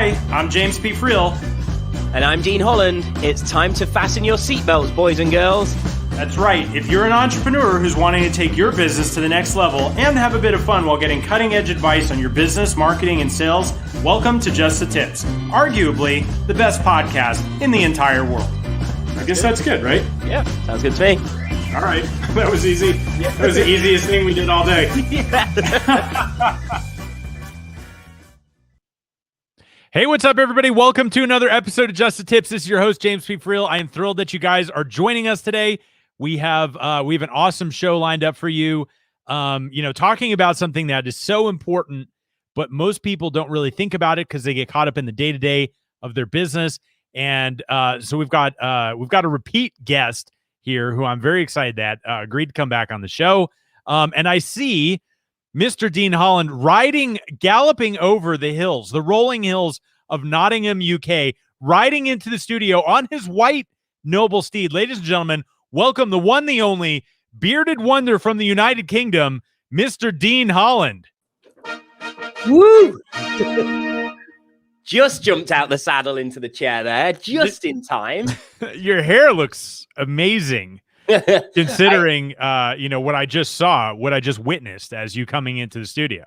Hi, I'm James P. Friel. And I'm Dean Holland. It's time to fasten your seatbelts, boys and girls. That's right. If you're an entrepreneur who's wanting to take your business to the next level and have a bit of fun while getting cutting-edge advice on your business, marketing, and sales, welcome to Just the Tips, arguably the best podcast in the entire world. I guess that's good, right? Yeah, sounds good to me. All right. That was easy. That was the easiest thing we did all day. Hey, what's up, everybody? Welcome to another episode of Just the Tips. This is your host, James P. Friel. I am thrilled that you guys are joining us today. We have an awesome show lined up for you. Talking about something that is so important, but most people don't really think about it because they get caught up in the day-to-day of their business. And so we've got a repeat guest here who I'm very excited that agreed to come back on the show. And I see Mr. Dean Holland galloping over the hills, the rolling hills of Nottingham, UK, riding into the studio on his white noble steed. Ladies and gentlemen, welcome the one, the only bearded wonder from the United Kingdom, Mr. Dean Holland. Woo! Just jumped out the saddle into the chair there, just in time. Your hair looks amazing. Considering, what I just witnessed as you coming into the studio.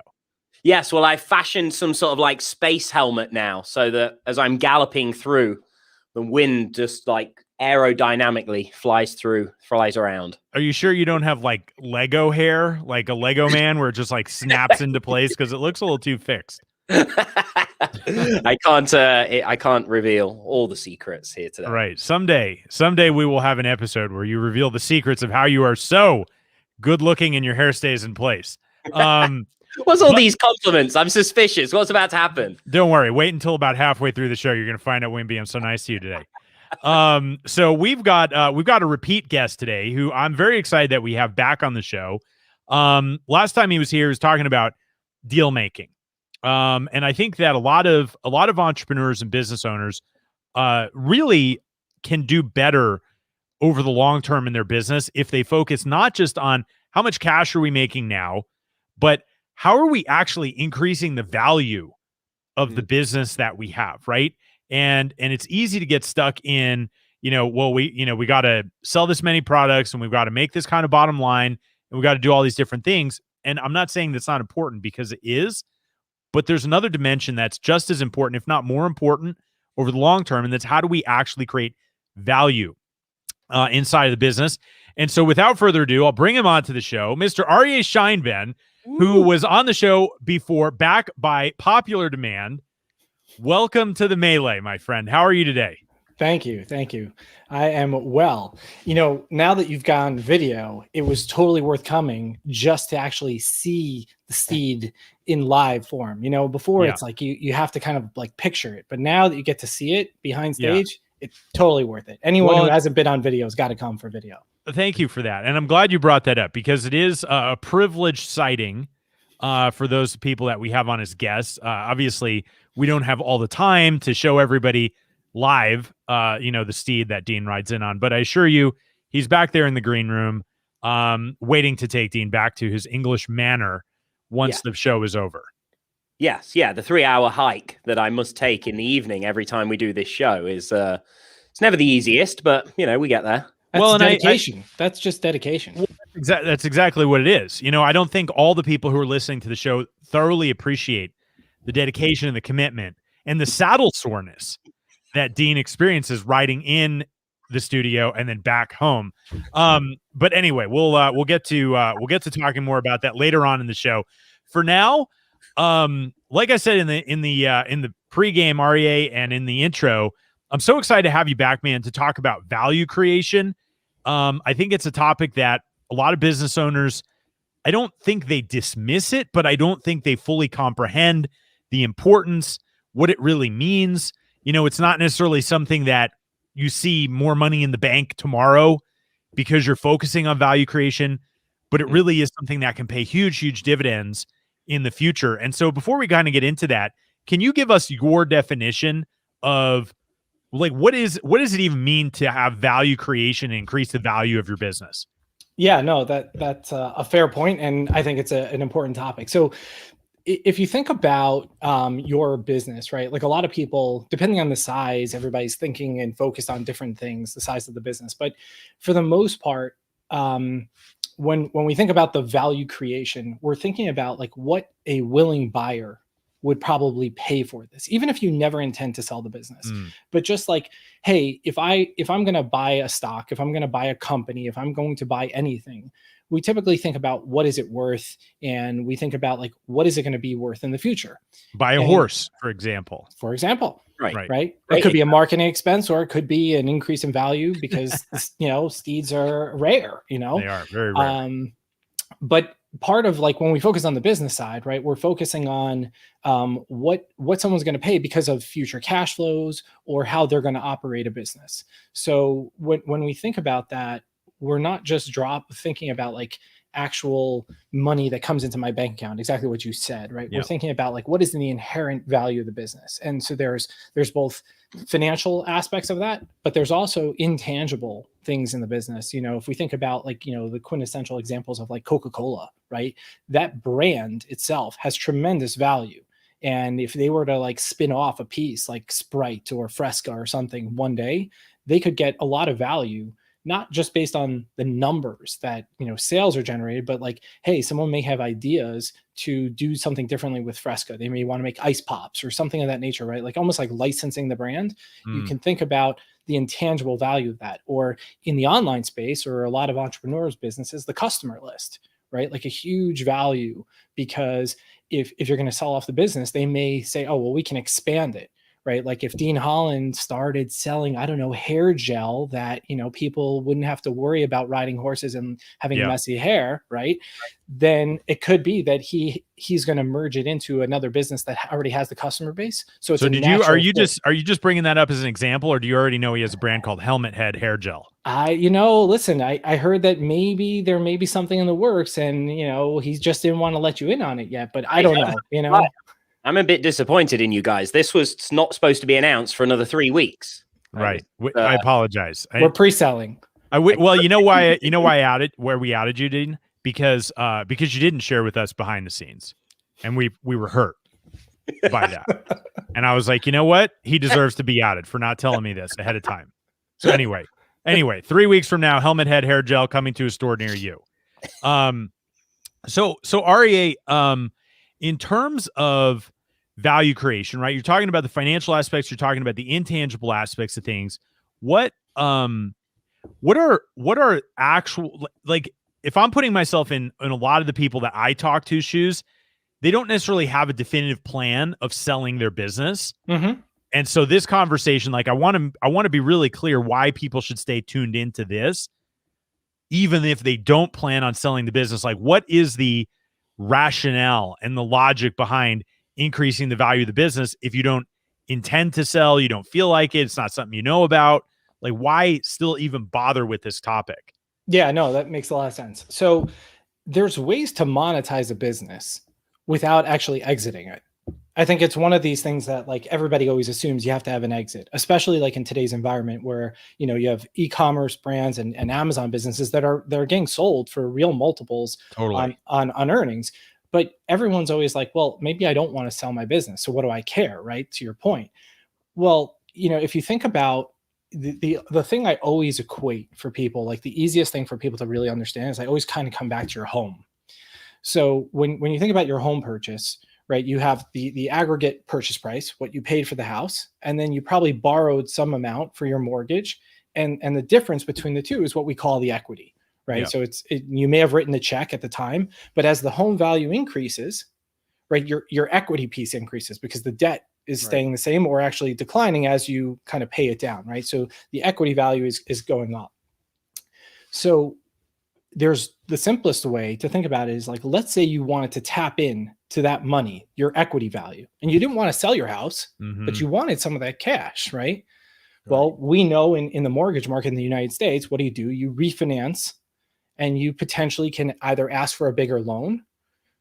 Yes, well, I fashioned some sort of like space helmet now so that as I'm galloping through, the wind just like aerodynamically flies around. Are you sure you don't have like Lego hair, like a Lego man where it just like snaps into place? Because it looks a little too fixed. I can't reveal all the secrets here today. Right. Someday we will have an episode where you reveal the secrets of how you are so good looking and your hair stays in place. What's all these compliments? I'm suspicious. What's about to happen? Don't worry. Wait until about halfway through the show. You're going to find out Wimby, I'm so nice to you today. So we've got a repeat guest today who I'm very excited that we have back on the show. Last time he was here, he was talking about deal making. And I think that a lot of entrepreneurs and business owners really can do better over the long term in their business if they focus not just on how much cash are we making now, but how are we actually increasing the value of the business that we have, right? And it's easy to get stuck in, we got to sell this many products and we've got to make this kind of bottom line and we got to do all these different things. And I'm not saying that's not important because it is. But there's another dimension that's just as important, if not more important, over the long term, and that's how do we actually create value inside of the business. And so without further ado, I'll bring him onto the show, Mr. Aryeh Sheinbein, who was on the show before, back by popular demand. Welcome to the Melee, my friend. How are you today? Thank you. I am well. Now that you've gone video, it was totally worth coming just to actually see the steed in live form. Before it's like you have to kind of like picture it, but now that you get to see it behind stage, it's totally worth it. Anyone who hasn't been on video has got to come for video. Thank you for that. And I'm glad you brought that up because it is a privileged sighting for those people that we have on as guests. Obviously, we don't have all the time to show everybody live, the steed that Dean rides in on. But I assure you, he's back there in the green room, waiting to take Dean back to his English manor once the show is over. Yes, the 3-hour hike that I must take in the evening every time we do this show is it's never the easiest, but we get there. That's dedication. That's just dedication. That's exactly what it is. I don't think all the people who are listening to the show thoroughly appreciate the dedication and the commitment and the saddle soreness that Dean experiences riding in the studio and then back home. But anyway, we'll get to talking more about that later on in the show. For now, like I said in the pregame, Aryeh, and in the intro, I'm so excited to have you back, man, to talk about value creation. I think it's a topic that a lot of business owners, I don't think they dismiss it, but I don't think they fully comprehend the importance, what it really means. It's not necessarily something that you see more money in the bank tomorrow because you're focusing on value creation, but it really is something that can pay huge, huge dividends in the future. And so before we kind of get into that, can you give us your definition of like, what does it even mean to have value creation and increase the value of your business? Yeah, no, that's a fair point, and I think it's an important topic. So if you think about your business, right? Like a lot of people, depending on the size, everybody's thinking and focused on different things, the size of the business. But for the most part, when we think about the value creation, we're thinking about like what a willing buyer would probably pay for this, even if you never intend to sell the business. But just like, hey, if I'm going to buy a stock, if I'm going to buy a company, if I'm going to buy anything, we typically think about what is it worth, and we think about like what is it going to be worth in the future. Buy a horse, for example. Right. It could be a marketing expense, or it could be an increase in value because steeds are rare. They are very rare. But part of like when we focus on the business side, right, we're focusing on what someone's going to pay because of future cash flows or how they're going to operate a business. So when we think about that, we're not just thinking about like actual money that comes into my bank account, exactly what you said, right? We're thinking about like what is the inherent value of the business. And so there's both financial aspects of that, but there's also intangible things in the business. If we think about like, the quintessential examples of like Coca-Cola, right? That brand itself has tremendous value. And if they were to like spin off a piece like Sprite or Fresca or something one day, they could get a lot of value, not just based on the numbers that, sales are generated, but like, hey, someone may have ideas to do something differently with Fresca. They may want to make ice pops or something of that nature, right? Like almost like licensing the brand. You can think about the intangible value of that. Or in the online space, or a lot of entrepreneurs' businesses, the customer list, right? Like a huge value, because if you're going to sell off the business, they may say, oh, well, we can expand it. Right. Like if Dean Holland started selling, I don't know, hair gel that, people wouldn't have to worry about riding horses and having messy hair. Right. Then it could be that he's going to merge it into another business that already has the customer base. So it's are you just bringing that up as an example, or do you already know he has a brand called Helmet Head Hair Gel? Listen, I heard that maybe there may be something in the works, and, he just didn't want to let you in on it yet, but I don't know, I'm a bit disappointed in you guys. This was not supposed to be announced for another 3 weeks. Right. I apologize. We're pre-selling. Well, you know why we outed you, Dean? Because you didn't share with us behind the scenes, and we were hurt by that. And I was like, you know what? He deserves to be outed for not telling me this ahead of time. So anyway, 3 weeks from now, Helmet Head Hair Gel coming to a store near you. So Aryeh, in terms of value creation, right? You're talking about the financial aspects. You're talking about the intangible aspects of things. What are actual, like, if I'm putting myself in a lot of the people that I talk to shoes, they don't necessarily have a definitive plan of selling their business. Mm-hmm. And so this conversation, like, I want to be really clear why people should stay tuned into this, even if they don't plan on selling the business. Like, what is the rationale and the logic behind increasing the value of the business if you don't intend to sell, you don't feel like it's not something you know about? Like, why still even bother with this topic? Yeah, no, that makes a lot of sense. So there's ways to monetize a business without actually exiting it. I think it's one of these things that like everybody always assumes you have to have an exit, especially like in today's environment where, you have e-commerce brands and Amazon businesses that are getting sold for real multiples on earnings. But everyone's always like, well, maybe I don't want to sell my business, so what do I care, right? To your point. Well, if you think about the thing I always equate for people, like the easiest thing for people to really understand is I always kind of come back to your home. So when you think about your home purchase, right, you have the aggregate purchase price, what you paid for the house, and then you probably borrowed some amount for your mortgage. And the difference between the two is what we call the equity, right? Yeah. So you may have written the check at the time, but as the home value increases, right, your equity piece increases because the debt is staying the same or actually declining as you kind of pay it down, right? So the equity value is going up. So there's the simplest way to think about it is like, let's say you wanted to tap in to that money, your equity value, and you didn't want to sell your house, but you wanted some of that cash, right? Well, we know in the mortgage market in the United States, what do? You refinance, and you potentially can either ask for a bigger loan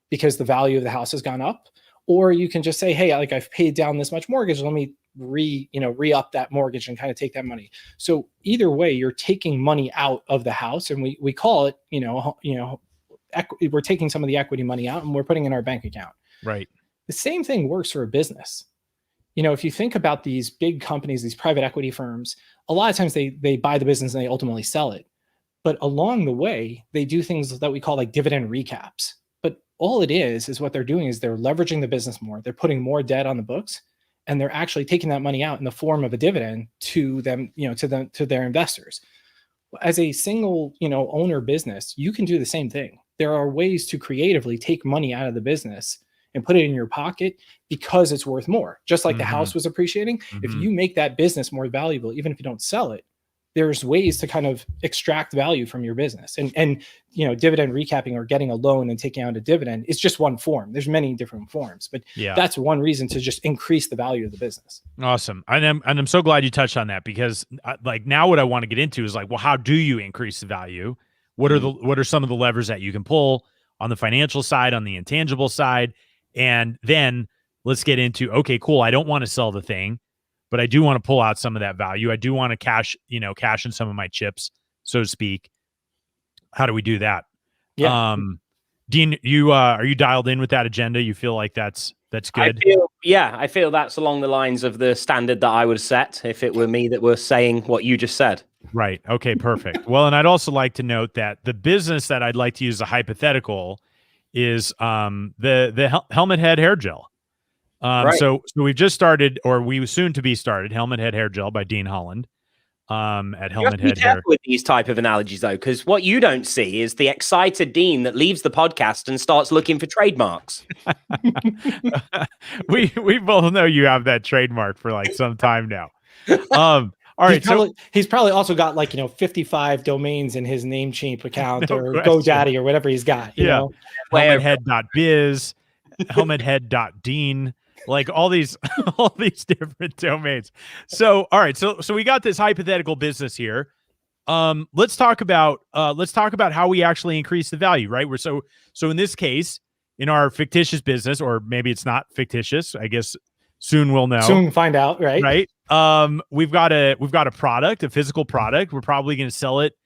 because the value of the house has gone up, or you can just say, hey, like I've paid down this much mortgage, let me re-up that mortgage and kind of take that money. So either way, you're taking money out of the house, and we call it, we're taking some of the equity money out and we're putting in our bank account. Right. The same thing works for a business. You know, if you think about these big companies, these private equity firms, a lot of times they buy the business and they ultimately sell it. But along the way, they do things that we call like dividend recaps. But all it is what they're doing is they're leveraging the business more. They're putting more debt on the books, and they're actually taking that money out in the form of a dividend to them, you know, to their investors. As a single, you know, owner business, you can do the same thing. There are ways to creatively take money out of the business and put it in your pocket because it's worth more. Just like the house was appreciating. If you make that business more valuable, even if you don't sell it, there's ways to kind of extract value from your business. And you know, dividend recapping or getting a loan and taking out a dividend is just one form. There's many different forms, but that's one reason to just increase the value of the business. Awesome. And I'm so glad you touched on that, because like now what I want to get into is like, well, how do you increase the value? What are some of the levers that you can pull on the financial side, on the intangible side? And then let's get into, okay, cool. I don't want to sell the thing, but I do want to pull out some of that value. I do want to cash in some of my chips, so to speak. How do we do that? Yeah. Dean, you are you dialed in with that agenda? You feel like that's good? I feel that's along the lines of the standard that I would set if it were me that were saying what you just said. Right. Okay, perfect. Well, and I'd also like to note that the business that I'd like to use as a hypothetical is the Helmet Head Hair Gel. Right. So we've just started, or we soon to be started, Helmet Head Hair Gel by Dean Holland. At Helmet Head Hair. With these type of analogies, though, because what you don't see is the excited Dean that leaves the podcast and starts looking for trademarks. we both know you have that trademark for like some time now. All right, he's probably also got like, you know, 55 domains in his Namecheap account or GoDaddy or whatever he's got. You know, helmethead.biz, helmethead.dean, like all these different domains. So, all right, so we got this hypothetical business here. Let's talk about how we actually increase the value, right? So in this case, in our fictitious business, or maybe it's not fictitious, I guess soon we'll know. Soon find out, right? Right. We've got a product, a physical product. We're probably going to sell it,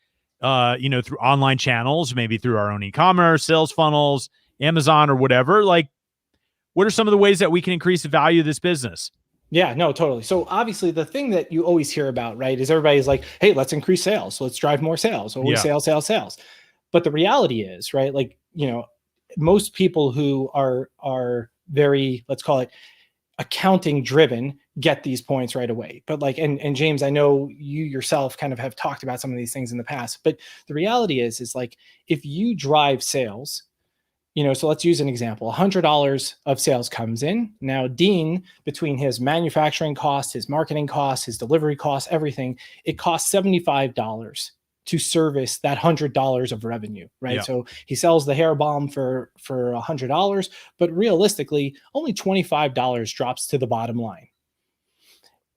through online channels, maybe through our own e-commerce, sales funnels, Amazon or whatever. Like, what are some of the ways that we can increase the value of this business? Yeah, no, totally. So obviously the thing that you always hear about, right, is everybody's like, hey, let's increase sales. Let's drive more sales. Always sales. But the reality is, right, like, you know, most people who are very, let's call it, accounting driven get these points right away. But like, and James, I know you yourself kind of have talked about some of these things in the past, but the reality is like, if you drive sales, you know, so let's use an example. $100 of sales comes in. Now, Dean, between his manufacturing costs, his marketing costs, his delivery costs, everything, it costs $75 to service that $100 of revenue, right? Yeah. So he sells the hair balm for $100, but realistically, only $25 drops to the bottom line.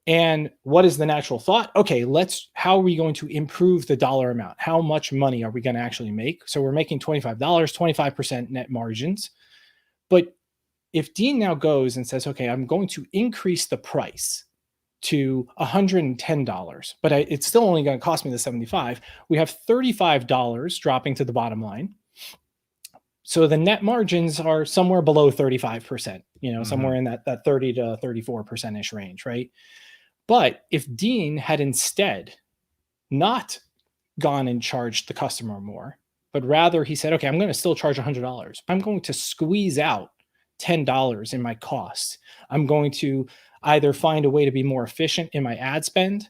And what is the natural thought? Okay, how are we going to improve the dollar amount? How much money are we going to actually make? So we're making $25, 25% net margins. But if Dean now goes and says, okay, I'm going to increase the price to $110, but it's still only going to cost me the $75. We have $35 dropping to the bottom line. So the net margins are somewhere below 35%, somewhere in that 30 to 34%-ish range, right? But if Dean had instead not gone and charged the customer more, but rather he said, okay, I'm going to still charge $100. I'm going to squeeze out $10 in my costs. I'm going to either find a way to be more efficient in my ad spend.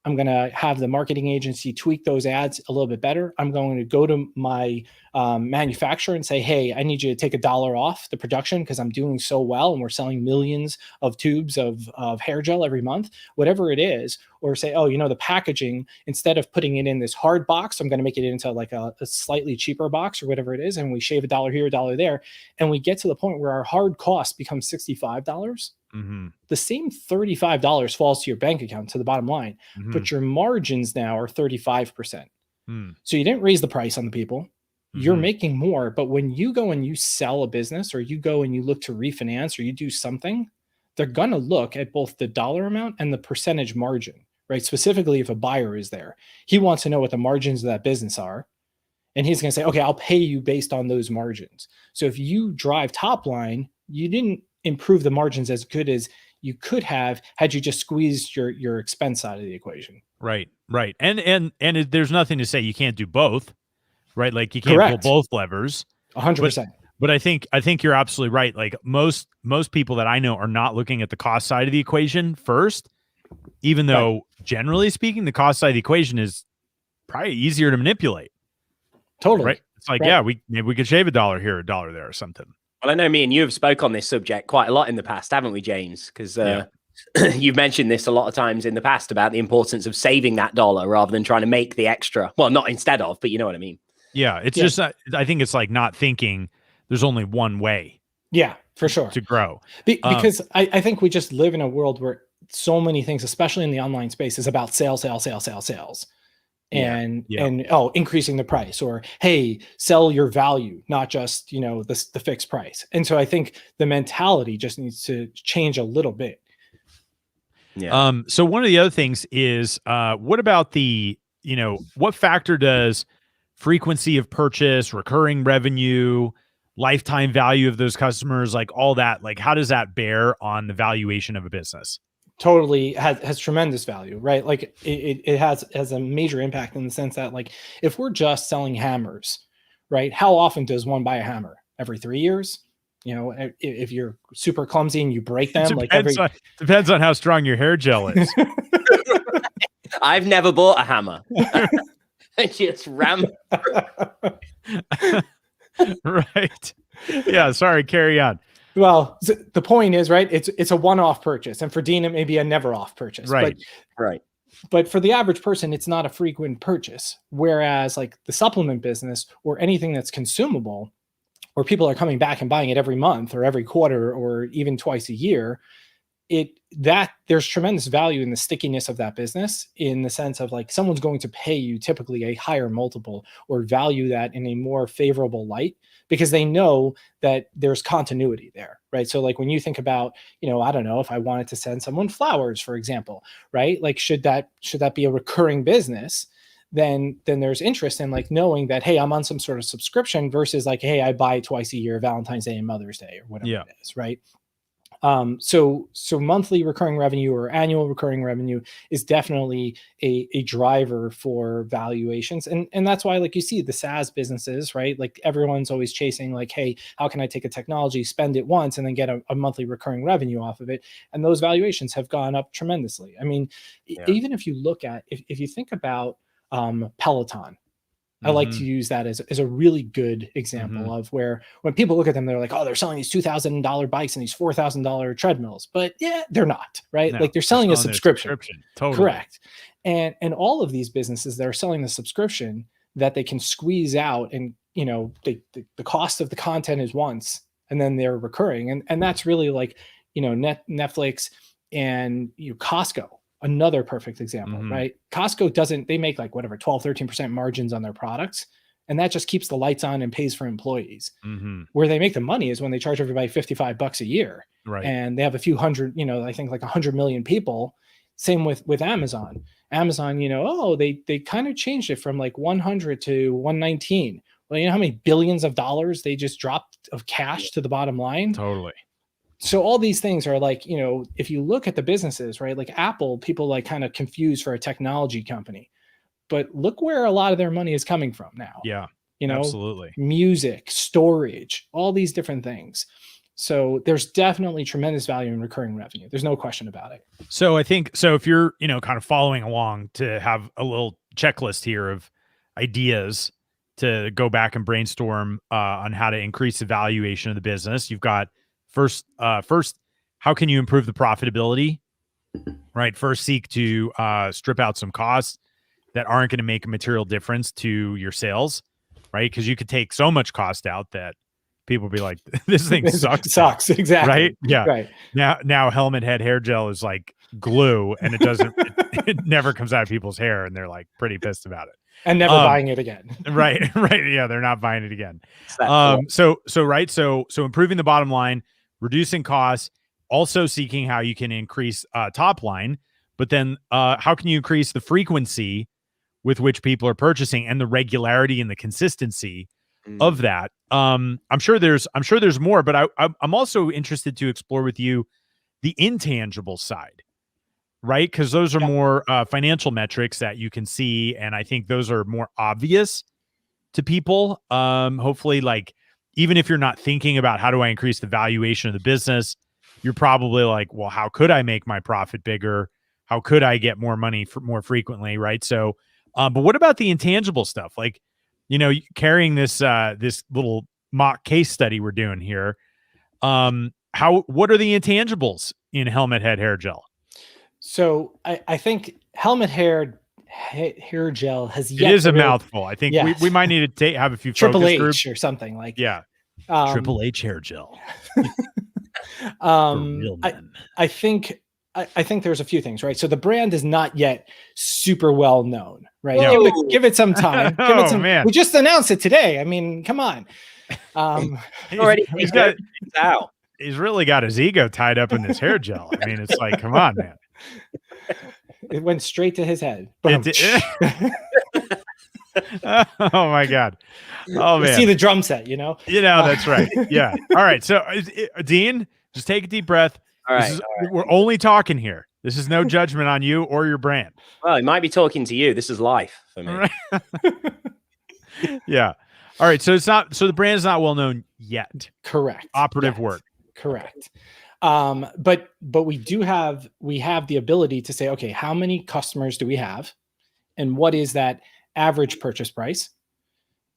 I'm going to have the marketing agency tweak those ads a little bit better. I'm going to go to my manufacturer and say, hey, I need you to take $1 off the production because I'm doing so well and we're selling millions of tubes of hair gel every month, whatever it is. Or say, oh, the packaging, instead of putting it in this hard box, I'm going to make it into like a slightly cheaper box or whatever it is. And we shave $1 here, $1 there. And we get to the point where our hard cost becomes $65. Mm-hmm. The same $35 falls to your bank account, to the bottom line, but your margins now are 35%. So you didn't raise the price on the people. You're making more. But when you go and you sell a business, or you go and you look to refinance, or you do something, they're going to look at both the dollar amount and the percentage margin, right? Specifically, if a buyer is there, he wants to know what the margins of that business are. And he's going to say, okay, I'll pay you based on those margins. So if you drive top line, you didn't improve the margins as good as you could have had you just squeezed your expense side of the equation. Right. There's nothing to say you can't do both, right? Like you can't Correct. pull both levers. 100%. But I think you're absolutely right. Like most people that I know are not looking at the cost side of the equation first, even though generally speaking, the cost side of the equation is probably easier to manipulate. Totally. Right. It's like, maybe we could shave $1 here, $1 there or something. Well, I know me and you have spoke on this subject quite a lot in the past, haven't we, James? Because you've mentioned this a lot of times in the past about the importance of saving that dollar rather than trying to make the extra. Well, not instead of, but you know what I mean? Yeah. It's just, I think it's like not thinking there's only one way. Yeah, for sure. To grow. Because I think we just live in a world where so many things, especially in the online space, is about sales. And increasing the price, or hey, sell your value, not just the fixed price. And so I think the mentality just needs to change a little bit. So one of the other things is what about what factor does frequency of purchase, recurring revenue, lifetime value of those customers, like all that, like how does that bear on the valuation of a business? Totally has tremendous value, right? Like it has a major impact in the sense that, like, if we're just selling hammers, right? How often does one buy a hammer? Every 3 years? If you're super clumsy and you break them, depends on how strong your hair gel is. I've never bought a hammer. Just ram. Right. Yeah. Sorry. Carry on. Well, the point is, right, it's a one-off purchase, and for Dean it may be a never-off purchase. Right. But for the average person, it's not a frequent purchase. Whereas like the supplement business or anything that's consumable, where people are coming back and buying it every month or every quarter or even twice a year, there's tremendous value in the stickiness of that business, in the sense of like someone's going to pay you typically a higher multiple or value that in a more favorable light, because they know that there's continuity there, right? So like when you think about, I don't know, if I wanted to send someone flowers, for example, right? Like should that be a recurring business? Then there's interest in like knowing that, hey, I'm on some sort of subscription versus like, hey, I buy twice a year, Valentine's Day and Mother's Day or whatever it is, right? So monthly recurring revenue or annual recurring revenue is definitely a driver for valuations. And that's why, like, you see the SaaS businesses, right? Like everyone's always chasing like, hey, how can I take a technology, spend it once and then get a monthly recurring revenue off of it? And those valuations have gone up tremendously. I mean, even if you look at, if you think about Peloton, I like to use that as a really good example of where when people look at them, they're like, oh, they're selling these $2,000 bikes and these $4,000 treadmills. But yeah, they're not, right? No, like they're selling a subscription. Totally. Correct. And all of these businesses that are selling the subscription that they can squeeze out, and the cost of the content is once and then they're recurring. And that's really like, Netflix and Costco. Another perfect example, right? Costco they make like whatever, 12, 13% margins on their products. And that just keeps the lights on and pays for employees. Where they make the money is when they charge everybody $55 a year. Right. And they have a few hundred, I think like 100 million people. Same with Amazon. Amazon, they kind of changed it from like 100 to 119. Well, you know how many billions of dollars they just dropped of cash to the bottom line? Totally. So all these things are like, if you look at the businesses, right, like Apple, people like kind of confused for a technology company, but look where a lot of their money is coming from now. Yeah, absolutely. Music, storage, all these different things. So there's definitely tremendous value in recurring revenue. There's no question about it. So I think, if you're, kind of following along, to have a little checklist here of ideas to go back and brainstorm on how to increase the valuation of the business. You've got First, how can you improve the profitability? Right. First, seek to strip out some costs that aren't going to make a material difference to your sales, right? Because you could take so much cost out that people will be like, "This thing sucks." Sucks, exactly. Right? Yeah. Right. Now, helmet head hair gel is like glue, and it doesn't. it never comes out of people's hair, and they're like pretty pissed about it. And never buying it again. Right. Yeah, they're not buying it again. So improving the bottom line, reducing costs, also seeking how you can increase top line, but then how can you increase the frequency with which people are purchasing and the regularity and the consistency of that. I'm sure there's more, but I'm also interested to explore with you the intangible side, right? Because those are more financial metrics that you can see, and I think those are more obvious to people. Hopefully, like, even if you're not thinking about how do I increase the valuation of the business, you're probably like, well, how could I make my profit bigger? How could I get more money for more frequently, right? So, but what about the intangible stuff? Like, carrying this this little mock case study we're doing here. What are the intangibles in helmet head hair gel? So I think helmet hair gel has yet. It is to a really, mouthful. I think yes. we might need to have a few Triple focus H groups. or something like. Yeah. Triple H hair gel. For real men. I think there's a few things, right? So the brand is not yet super well known, right? Give it some time. Man. We just announced it today. I mean, come on. He's really got his ego tied up in this hair gel. I mean, it's like, come on, man. It went straight to his head. Oh my God. Oh man. See the drum set, that's right. Yeah. All right. So Dean, just take a deep breath. All right. We're only talking here. This is no judgment on you or your brand. Well, he might be talking to you. This is life for me. Right. Yeah. All right. So the brand is not well known yet. Correct. Operative word. Correct. But we have the ability to say, okay, how many customers do we have? And what is that average purchase price?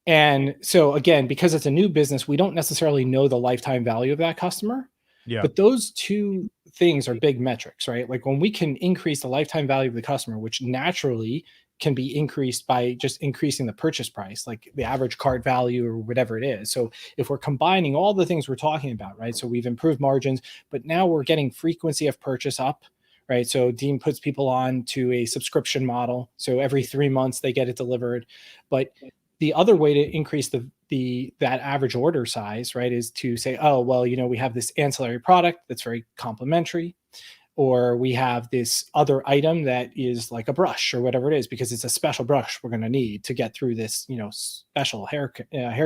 And so again, because it's a new business, we don't necessarily know the lifetime value of that customer. Yeah. But those two things are big metrics, right? Like when we can increase the lifetime value of the customer, which naturally can be increased by just increasing the purchase price, like the average cart value or whatever it is. So if we're combining all the things we're talking about, right? So we've improved margins, but now we're getting frequency of purchase up, right? So Dean puts people on to a subscription model. So every 3 months they get it delivered. But the other way to increase that average order size, right, is to say, oh, well, we have this ancillary product that's very complementary, or we have this other item that is like a brush or whatever it is, because it's a special brush we're going to need to get through this, special hair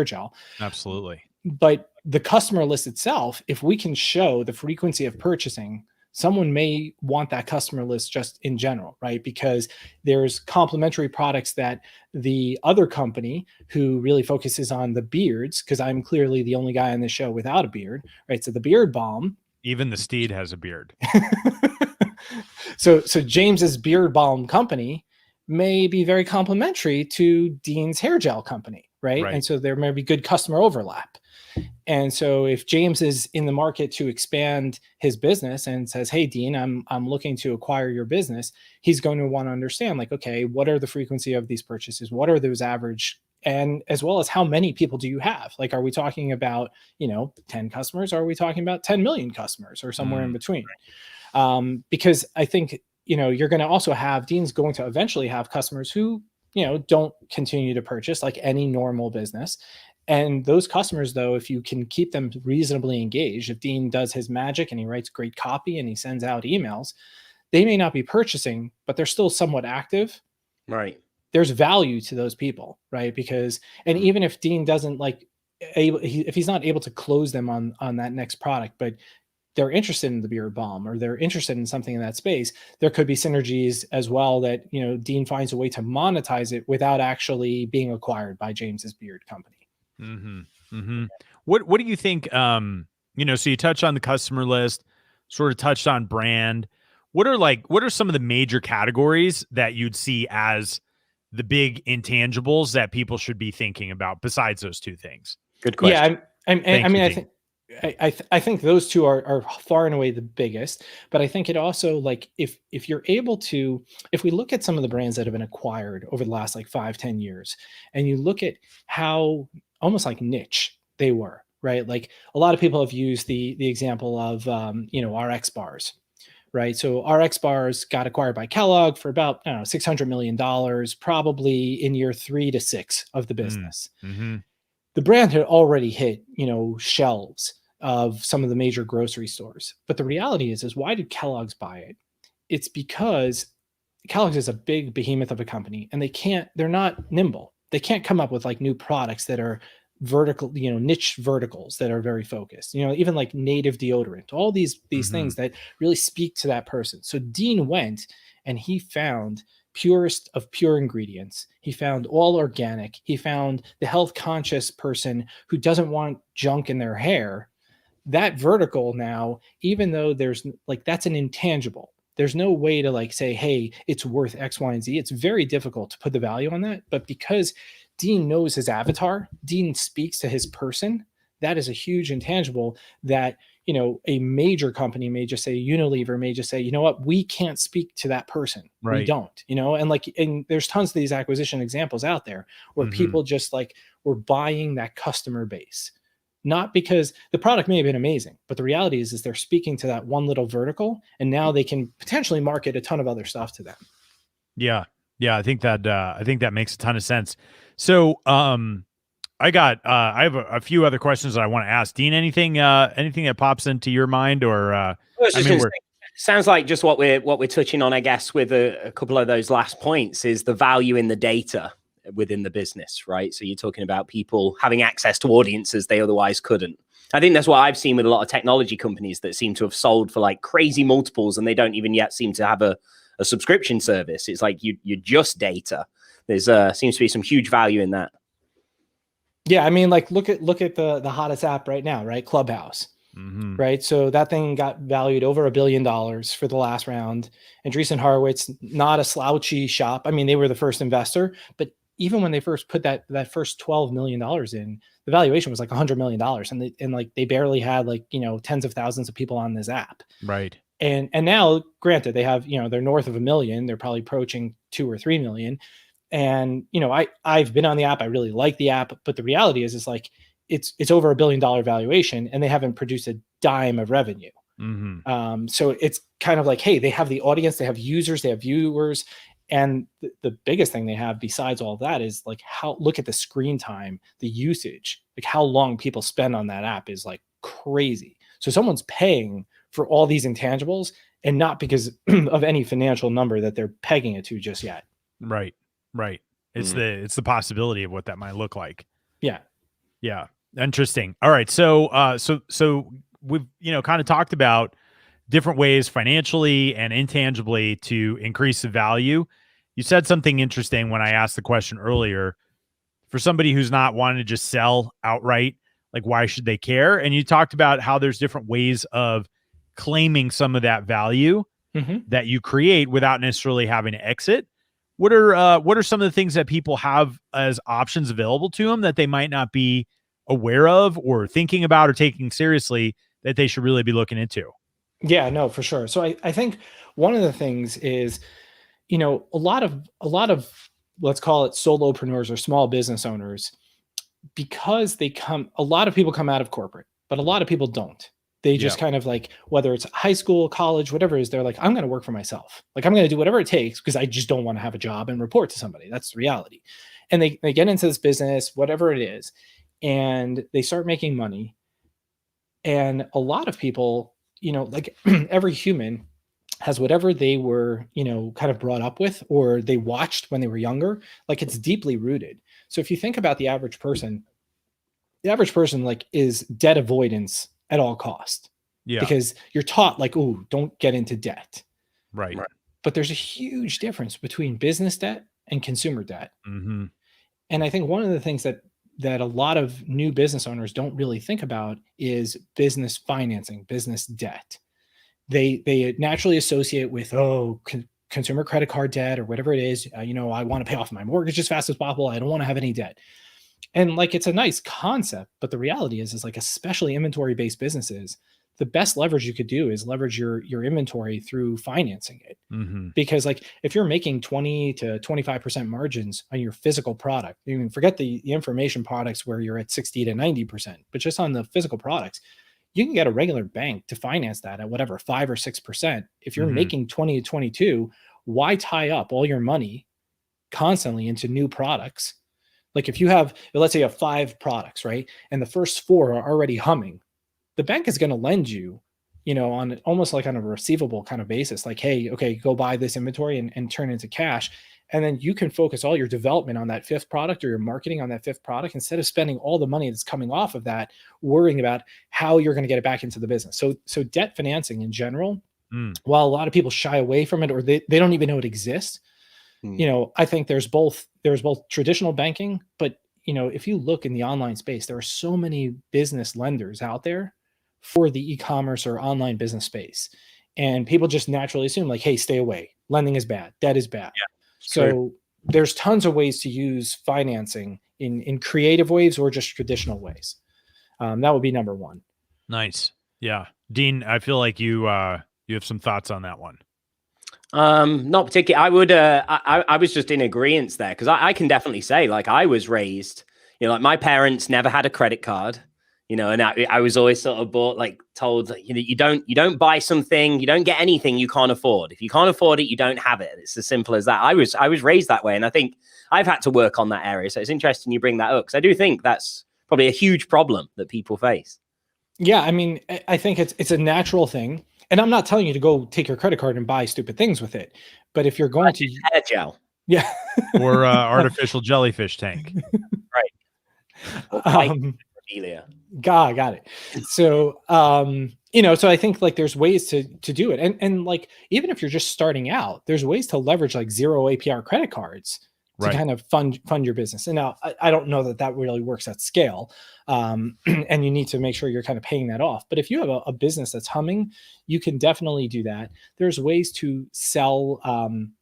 gel. Absolutely. But the customer list itself, if we can show the frequency of purchasing, someone may want that customer list just in general, right? Because there's complementary products that the other company who really focuses on the beards, because I'm clearly the only guy on the show without a beard, right? So the beard balm. Even the steed has a beard. So James's beard balm company may be very complementary to Dean's hair gel company, right? And so there may be good customer overlap. And so if James is in the market to expand his business and says, hey, Dean, I'm looking to acquire your business, he's going to want to understand, like, okay, what are the frequency of these purchases? What are those average? And as well as how many people do you have? Like, are we talking about, 10 customers? Or are we talking about 10 million customers or somewhere in between? Because I think, you're going to also have, Dean's going to eventually have customers who, don't continue to purchase like any normal business. And those customers, though, if you can keep them reasonably engaged, if Dean does his magic and he writes great copy and he sends out emails, they may not be purchasing, but they're still somewhat active. Right. There's value to those people, right? Because, and even if Dean doesn't if he's not able to close them on that next product, but they're interested in the beard balm or they're interested in something in that space, there could be synergies as well that, Dean finds a way to monetize it without actually being acquired by James's beard company. Mm-hmm. Mm-hmm. What do you think? So you touched on the customer list, sort of touched on brand. What are some of the major categories that you'd see as the big intangibles that people should be thinking about besides those two things? Good question. Yeah, I think those two are far and away the biggest, but I think it also, like, if you're able to, if we look at some of the brands that have been acquired over the last 5-10 years, and you look at how almost like niche they were, right? Like a lot of people have used the example of RX bars, right? So RX bars got acquired by Kellogg for about $600 million, probably in year 3 to 6 of the business. Mm-hmm. The brand had already hit, shelves of some of the major grocery stores. But the reality is why did Kellogg's buy it? It's because Kellogg's is a big behemoth of a company and they're not nimble. They can't come up with new products that are vertical, niche verticals that are very focused, even like native deodorant, all these things that really speak to that person. So Dean went and he found purest of pure ingredients. He found all organic. He found the health conscious person who doesn't want junk in their hair. That vertical now, even though there's like, that's an intangible. There's no way to like say, hey, it's worth X, Y, and Z. It's very difficult to put the value on that. But because Dean knows his avatar, Dean speaks to his person, that is a huge intangible that, a major company may just say, Unilever may just say, you know what, we can't speak to that person. Right. We don't, and there's tons of these acquisition examples out there where people just like were buying that customer base. Not because the product may have been amazing, but the reality is they're speaking to that one little vertical, and now they can potentially market a ton of other stuff to them. Yeah. I think that makes a ton of sense. So, I have a few other questions that I want to ask Dean. Anything that pops into your mind, or sounds like just what we're touching on, I guess, with a couple of those last points is the value in the data within the business, right? So you're talking about people having access to audiences they otherwise couldn't. I think that's what I've seen with a lot of technology companies that seem to have sold for like crazy multiples, and they don't even yet seem to have a subscription service. It's like you're just data. There's seems to be some huge value in that. Yeah, I mean, like look at the hottest app right now, right? Clubhouse. Right. So that thing got valued over $1 billion for the last round. Andreessen Horowitz, not a slouchy shop. I mean, they were the first investor, but even when they first put that first $12 million in, the valuation was like $100 million. And they barely had like, tens of thousands of people on this app. Right. And now, granted, they have, they're north of 1 million. They're probably approaching 2 or 3 million. And, I've been on the app. I really like the app, but the reality is like, it's over $1 billion valuation, and they haven't produced a dime of revenue. So it's kind of like, hey, they have the audience, they have users, they have viewers. And the biggest thing they have besides all that is like look at the screen time, the usage, like how long people spend on that app is like crazy. So someone's paying for all these intangibles, and not because of any financial number that they're pegging it to just yet. Right. It's the possibility of what that might look like. Yeah. Interesting. All right. So we've, kind of talked about different ways financially and intangibly to increase the value. You said something interesting when I asked the question earlier. For somebody who's not wanting to just sell outright, like why should they care? And you talked about how there's different ways of claiming some of that value that you create without necessarily having to exit. What are some of the things that people have as options available to them that they might not be aware of or thinking about or taking seriously that they should really be looking into? Yeah, no, for sure. So I think one of the things is, a lot of let's call it solopreneurs or small business owners, because a lot of people come out of corporate, but a lot of people don't. They just kind of like, whether it's high school, college, whatever it is, they're like, I'm going to work for myself. Like, I'm going to do whatever it takes because I just don't want to have a job and report to somebody. That's the reality. And they get into this business, whatever it is, and they start making money. And a lot of people, like every human has whatever they were, kind of brought up with, or they watched when they were younger, like it's deeply rooted. So if you think about the average person like is debt avoidance at all cost. Yeah. Because you're taught like, oh, don't get into debt. Right. But there's a huge difference between business debt and consumer debt. And I think one of the things that a lot of new business owners don't really think about is business financing, business debt. They naturally associate with, consumer credit card debt or whatever it is. I want to pay off my mortgage as fast as possible. I don't want to have any debt. And like, it's a nice concept, but the reality is like, especially inventory-based businesses, the best leverage you could do is leverage your inventory through financing it. Because like, if you're making 20 to 25% margins on your physical product, you can forget the information products where you're at 60 to 90%, but just on the physical products, you can get a regular bank to finance that at whatever, 5 or 6%. If you're making 20 to 22, why tie up all your money constantly into new products? Like if you have, let's say you have 5 products, right? And the first 4 are already humming. The bank is going to lend you, on almost like on a receivable kind of basis, like, hey, okay, go buy this inventory and turn it into cash. And then you can focus all your development on that fifth product or your marketing on that fifth product instead of spending all the money that's coming off of that, worrying about how you're going to get it back into the business. So debt financing in general, while a lot of people shy away from it or they don't even know it exists, I think there's both traditional banking, but if you look in the online space, there are so many business lenders out there for the e-commerce or online business space. And people just naturally assume like, hey, stay away. Lending is bad. Debt is bad. Yeah, so true. There's tons of ways to use financing in creative ways or just traditional ways. That would be number one. Nice. Yeah. Dean, I feel like you have some thoughts on that one. Not particularly. I would. I was just in agreement there because I can definitely say, like, I was raised, like my parents never had a credit card, and I was always sort of told, you don't buy something, you don't get anything you can't afford. If you can't afford it, you don't have it. It's as simple as that. I was raised that way, and I think I've had to work on that area. So it's interesting you bring that up because I do think that's probably a huge problem that people face. Yeah, I mean, I think it's a natural thing. And I'm not telling you to go take your credit card and buy stupid things with it. But if you're going to hair gel. Yeah. Or artificial jellyfish tank. Right. Got it. So, so I think like there's ways to do it. And like, even if you're just starting out, there's ways to leverage like 0 APR credit cards to kind of fund your business. And now I don't know that really works at scale. And you need to make sure you're kind of paying that off. But if you have a business that's humming, you can definitely do that. There's ways to sell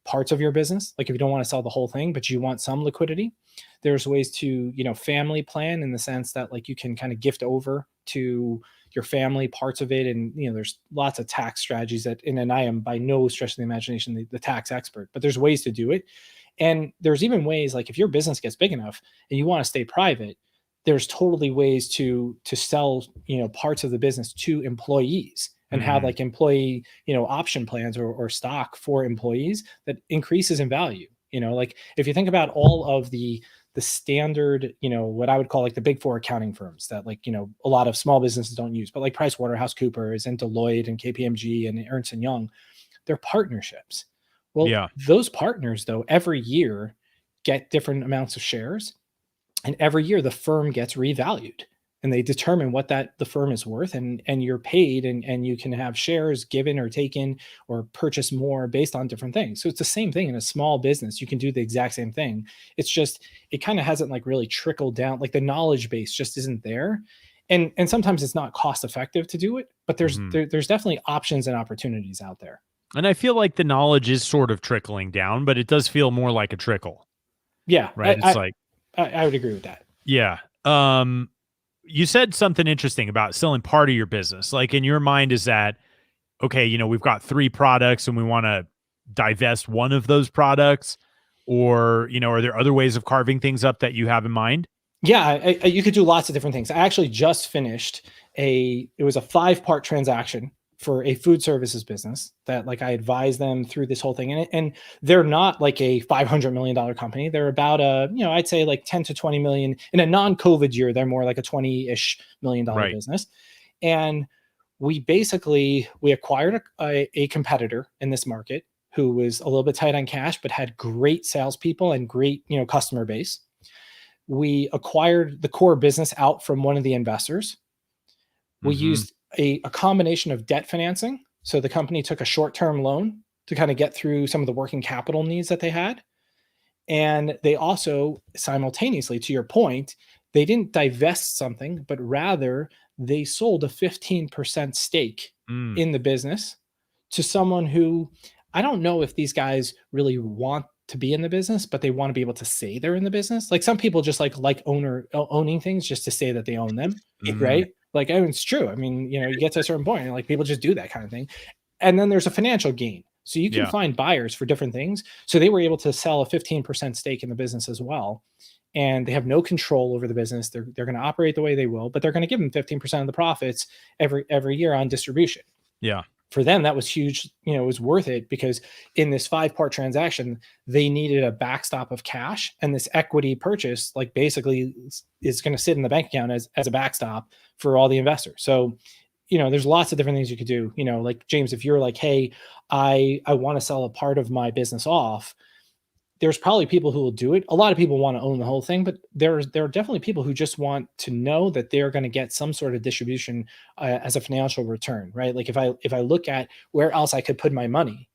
parts of your business. Like if you don't want to sell the whole thing, but you want some liquidity, there's ways to, family plan in the sense that like you can kind of gift over to your family parts of it. And, there's lots of tax strategies and I am by no stretch of the imagination the tax expert, but there's ways to do it. And there's even ways like if your business gets big enough and you want to stay private, there's totally ways to sell, parts of the business to employees and have like employee, option plans or stock for employees that increases in value. Like if you think about all of the standard, what I would call like the big four accounting firms that like, a lot of small businesses don't use, but like PricewaterhouseCoopers and Deloitte and KPMG and Ernst & Young, they're partnerships. Well, those partners though, every year get different amounts of shares. And every year the firm gets revalued and they determine what the firm is worth and you're paid and you can have shares given or taken or purchase more based on different things. So it's the same thing in a small business. You can do the exact same thing. It's just, it kind of hasn't like really trickled down. Like the knowledge base just isn't there. And sometimes it's not cost effective to do it, but there's definitely options and opportunities out there. And I feel like the knowledge is sort of trickling down, but it does feel more like a trickle. Yeah. Right. I would agree with that. Yeah. You said something interesting about selling part of your business. Like in your mind, is that, okay, we've got 3 products and we want to divest one of those products, or, are there other ways of carving things up that you have in mind? Yeah, you could do lots of different things. I actually just finished it was a 5-part transaction for a food services business that like I advised them through this whole thing. And they're not like a $500 million company. They're about I'd say like 10 to 20 million in a non-COVID year. They're more like a 20-ish million dollar business. And we acquired a competitor in this market who was a little bit tight on cash, but had great salespeople and great, customer base. We acquired the core business out from one of the investors. We used a combination of debt financing. So the company took a short-term loan to kind of get through some of the working capital needs that they had. And they also simultaneously, to your point, they didn't divest something, but rather they sold a 15% stake in the business to someone who, I don't know if these guys really want to be in the business, but they want to be able to say they're in the business. Like some people just like owning things just to say that they own them, right? Like, I mean, it's true. I mean, you get to a certain point and like people just do that kind of thing. And then there's a financial gain. So you can find buyers for different things. So they were able to sell a 15% stake in the business as well. And they have no control over the business. They're going to operate the way they will, but they're going to give them 15% of the profits every year on distribution. Yeah. For them, that was huge. It was worth it because in this 5-part transaction, they needed a backstop of cash, and this equity purchase, like basically is going to sit in the bank account as a backstop for all the investors. So, there's lots of different things you could do. Like James, if you're like, hey, I want to sell a part of my business off, there's probably people who will do it. A lot of people want to own the whole thing, but there are definitely people who just want to know that they're going to get some sort of distribution as a financial return, right? Like if I look at where else I could put my money,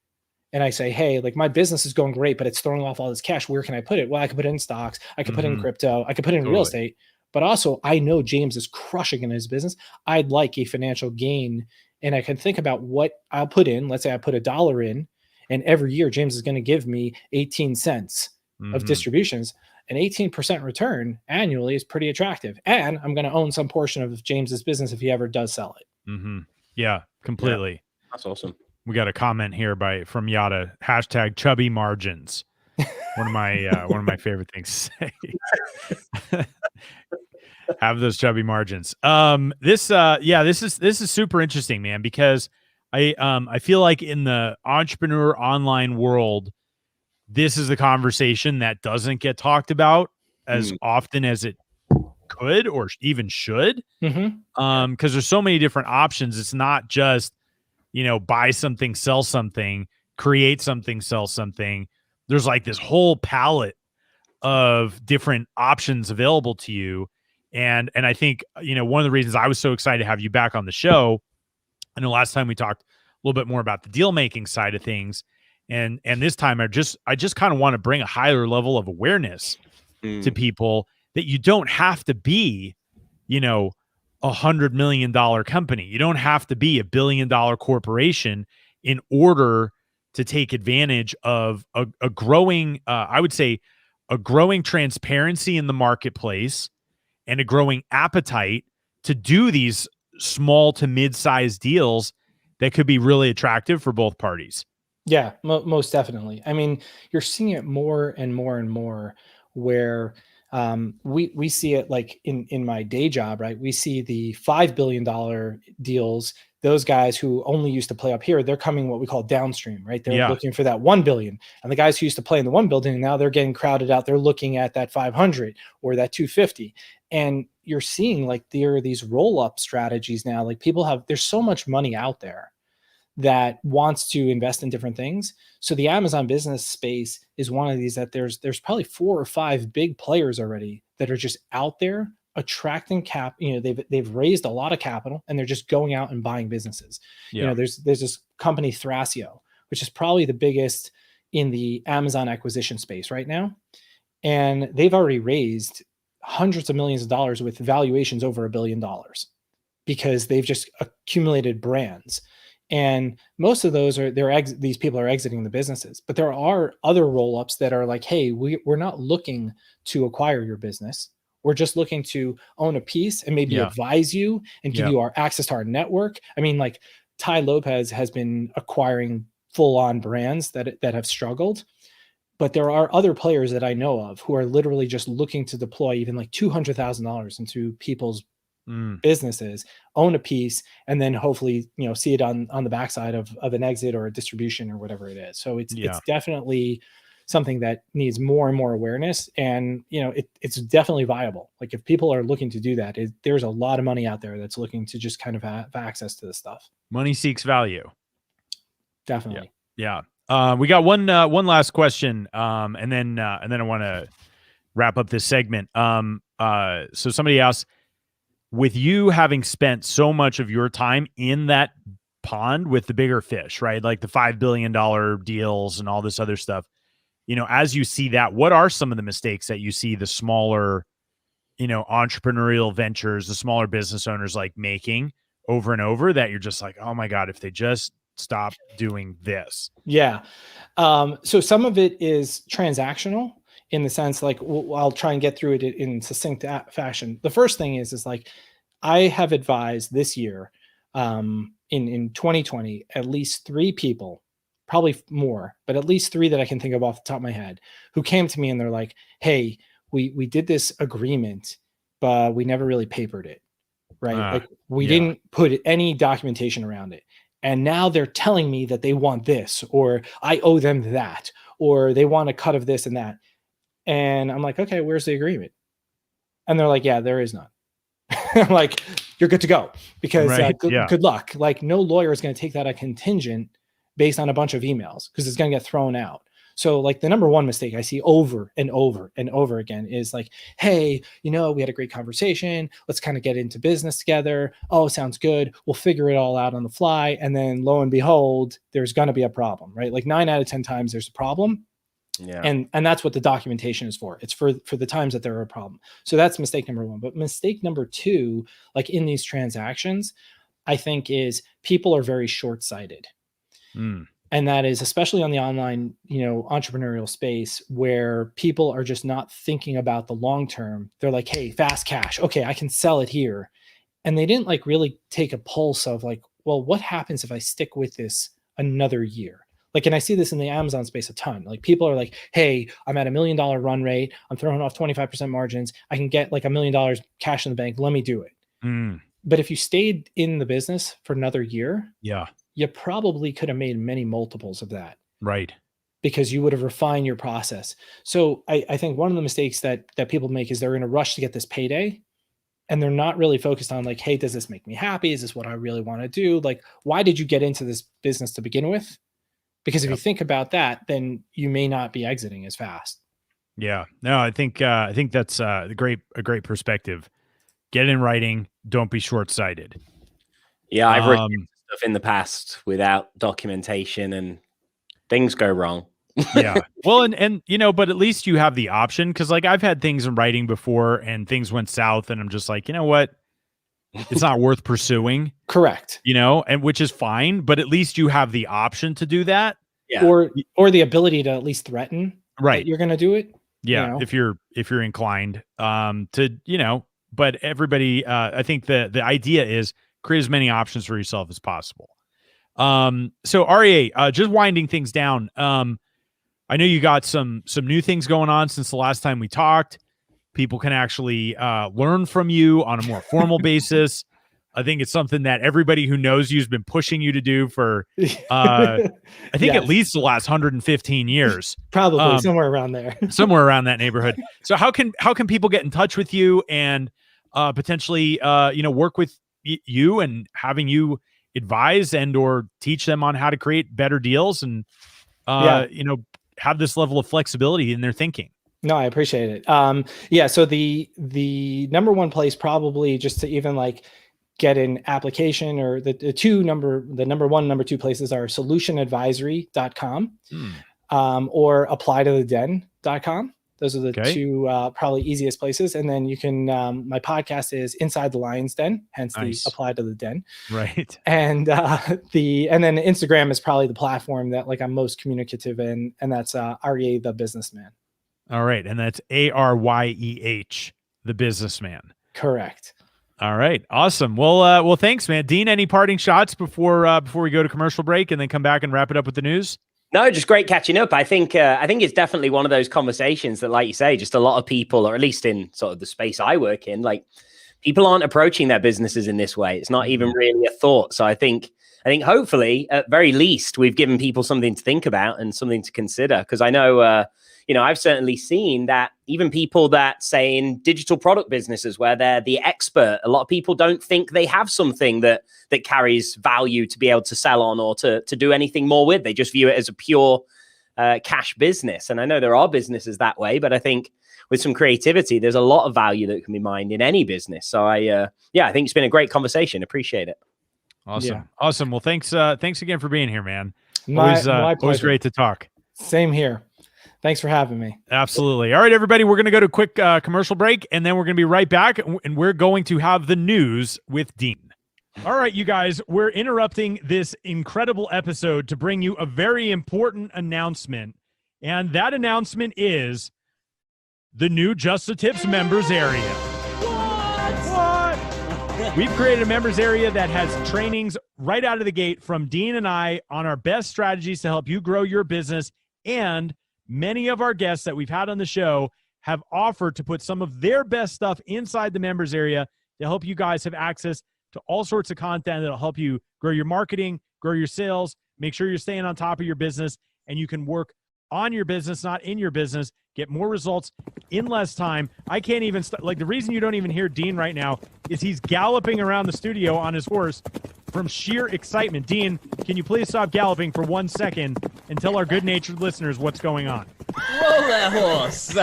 and I say, hey, like my business is going great, but it's throwing off all this cash. Where can I put it? Well, I could put it in stocks. I could put it in crypto. I could put it in real estate. But also, I know James is crushing in his business. I'd like a financial gain, and I can think about what I'll put in. Let's say I put $1 in, and every year James is going to give me 18 cents of distributions. An 18% return annually is pretty attractive, and I'm going to own some portion of James's business if he ever does sell it. Yeah, completely. Yeah, that's awesome. We got a comment here from Yada, #chubby margins. One of my favorite things to say. Have those chubby margins. This is super interesting, man, because I feel like in the entrepreneur online world, this is the conversation that doesn't get talked about as often as it could or even should. Because there's so many different options. It's not just, buy something, sell something, create something, sell something. There's like this whole palette of different options available to you. And I think, one of the reasons I was so excited to have you back on the show, I know last time we talked a little bit more about the deal making side of things. And this time I just kind of want to bring a higher level of awareness to people that you don't have to be, $100 million company. You don't have to be $1 billion corporation in order to take advantage of a growing, I would say, a growing transparency in the marketplace and a growing appetite to do these small to mid-sized deals that could be really attractive for both parties. Yeah, most definitely. I mean, you're seeing it more and more and more where we see it like in my day job, right? We see the $5 billion deals. Those guys who only used to play up here, they're coming what we call downstream, right? They're looking for that 1 billion. And the guys who used to play in the 1 billion, now they're getting crowded out. They're looking at that 500 or that 250. And you're seeing like there are these roll-up strategies now. Like there's so much money out there that wants to invest in different things. So the Amazon business space is one of these that there's probably 4 or 5 big players already that are just out there attracting they've raised a lot of capital and they're just going out and buying businesses. There's this company Thrasio, which is probably the biggest in the Amazon acquisition space right now. And they've already raised hundreds of millions of dollars with valuations over $1 billion because they've just accumulated brands. And most of those these people are exiting the businesses, but there are other roll-ups that are like, hey, we're not looking to acquire your business. We're just looking to own a piece and maybe advise you and give you our access to our network. I mean, like Ty Lopez has been acquiring full-on brands that have struggled, but there are other players that I know of who are literally just looking to deploy even like $200,000 into people's businesses, own a piece, and then hopefully, see it on the backside of an exit or a distribution or whatever it is. So it's definitely something that needs more and more awareness. And, it's definitely viable. Like if people are looking to do that, there's a lot of money out there that's looking to just kind of have access to this stuff. Money seeks value. Definitely. Yeah. We got one last question. And then I want to wrap up this segment. So somebody asked, with you having spent so much of your time in that pond with the bigger fish, right? Like the $5 billion deals and all this other stuff, as you see that, what are some of the mistakes that you see the smaller, entrepreneurial ventures, the smaller business owners like making over and over that you're just like, oh my God, if they just stop doing this? Yeah. So some of it is transactional. In the sense, like, I'll try and get through it in succinct fashion. The first thing is like, I have advised this year, in 2020, at least 3 people, probably more, but at least 3 that I can think of off the top of my head, who came to me and they're like, hey, we did this agreement, but we never really papered it, right? Like we didn't put any documentation around it. And now they're telling me that they want this, or I owe them that, or they want a cut of this and that. And I'm like, okay, where's the agreement? And they're like, yeah, there is none. I'm like, you're good to go because good luck. Like no lawyer is going to take that a contingent based on a bunch of emails because it's going to get thrown out. So like the number one mistake I see over and over and over again is like, hey, we had a great conversation. Let's kind of get into business together. Oh, sounds good. We'll figure it all out on the fly. And then lo and behold, there's going to be a problem, right? Like 9 out of 10 times there's a problem. Yeah. And that's what the documentation is for. It's for the times that there are a problem. So that's mistake number one. But mistake number two, like in these transactions, I think is people are very short-sighted. And that is especially on the online, entrepreneurial space where people are just not thinking about the long term. They're like, hey, fast cash. Okay, I can sell it here. And they didn't like really take a pulse of like, well, what happens if I stick with this another year? Like, and I see this in the Amazon space a ton. Like people are like, hey, I'm at $1 million run rate. I'm throwing off 25% margins. I can get like $1 million cash in the bank. Let me do it. But if you stayed in the business for another year, you probably could have made many multiples of that. Right. Because you would have refined your process. So I think one of the mistakes that people make is they're in a rush to get this payday. And they're not really focused on like, hey, does this make me happy? Is this what I really want to do? Like, why did you get into this business to begin with? Because if you think about that, then you may not be exiting as fast. Yeah. No, I think that's a great perspective. Get in writing. Don't be short-sighted. Yeah, I've written stuff in the past without documentation and things go wrong. Yeah. Well, and but at least you have the option, because like I've had things in writing before and things went south and I'm just like, you know what? It's not worth pursuing. Correct. And which is fine, but at least you have the option to do that. Yeah. Or the ability to at least threaten that you're going to do it. Yeah. If you're inclined to, but everybody, I think the idea is create as many options for yourself as possible. So Aryeh, just winding things down. I know you got some new things going on since the last time we talked. People can actually learn from you on a more formal basis. I think it's something that everybody who knows you has been pushing you to do for, I think at least the last 115 years. Probably somewhere around there. Somewhere around that neighborhood. So how can people get in touch with you and potentially work with you and having you advise and or teach them on how to create better deals and have this level of flexibility in their thinking? No, I appreciate it. So the number one place probably just to even like get an application, or the number one, number two places are solutionadvisory.com or applytotheden.com. Those are the two probably easiest places. And then you can, my podcast is Inside the Lion's Den, hence the Apply to the Den. Right. And then Instagram is probably the platform that like I'm most communicative in, and that's Aryeh the Businessman. All right. And that's ARYEH, the Businessman. Correct. All right. Awesome. Well, thanks, man. Dean, any parting shots before we go to commercial break and then come back and wrap it up with the news? No, just great catching up. I think it's definitely one of those conversations that, like you say, just a lot of people, or at least in sort of the space I work in, like people aren't approaching their businesses in this way. It's not even really a thought. So I think hopefully at very least we've given people something to think about and something to consider. Because I know, I've certainly seen that even people that say in digital product businesses where they're the expert, a lot of people don't think they have something that carries value to be able to sell on or to do anything more with. They just view it as a pure cash business. And I know there are businesses that way, but I think with some creativity, there's a lot of value that can be mined in any business. So I think it's been a great conversation. Appreciate it. Awesome. Yeah. Awesome. Well, thanks again for being here, man. My Always great to talk. Same here. Thanks for having me. Absolutely. All right, everybody, we're going to go to a quick commercial break, and then we're going to be right back, and we're going to have the news with Dean. All right, you guys, we're interrupting this incredible episode to bring you a very important announcement, and that announcement is the new Just the Tips members area. What? We've created a members area that has trainings right out of the gate from Dean and I on our best strategies to help you grow your business, and many of our guests that we've had on the show have offered to put some of their best stuff inside the members area to help you guys have access to all sorts of content that'll help you grow your marketing, grow your sales, make sure you're staying on top of your business, and you can work on your business, not in your business, get more results in less time. I can't even like the reason you don't even hear Dean right now is he's galloping around the studio on his horse from sheer excitement. Dean, can you please stop galloping for 1 second and tell our good-natured listeners what's going on? Whoa there, horse.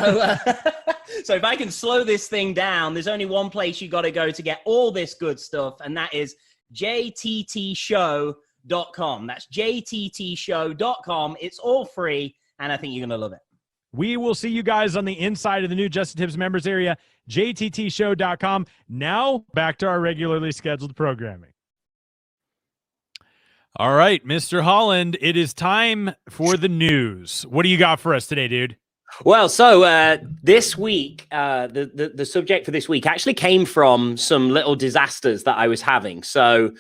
So if I can slow this thing down, there's only one place you got to go to get all this good stuff, and that is jttshow.com. That's jttshow.com. It's all free, and I think you're going to love it. We will see you guys on the inside of the new Just the Tips members area, jttshow.com. Now, back to our regularly scheduled programming. All right, Mr. Holland, it is time for the news. What do you got for us today, dude? Well, so this week, the subject for this week actually came from some little disasters that I was having. So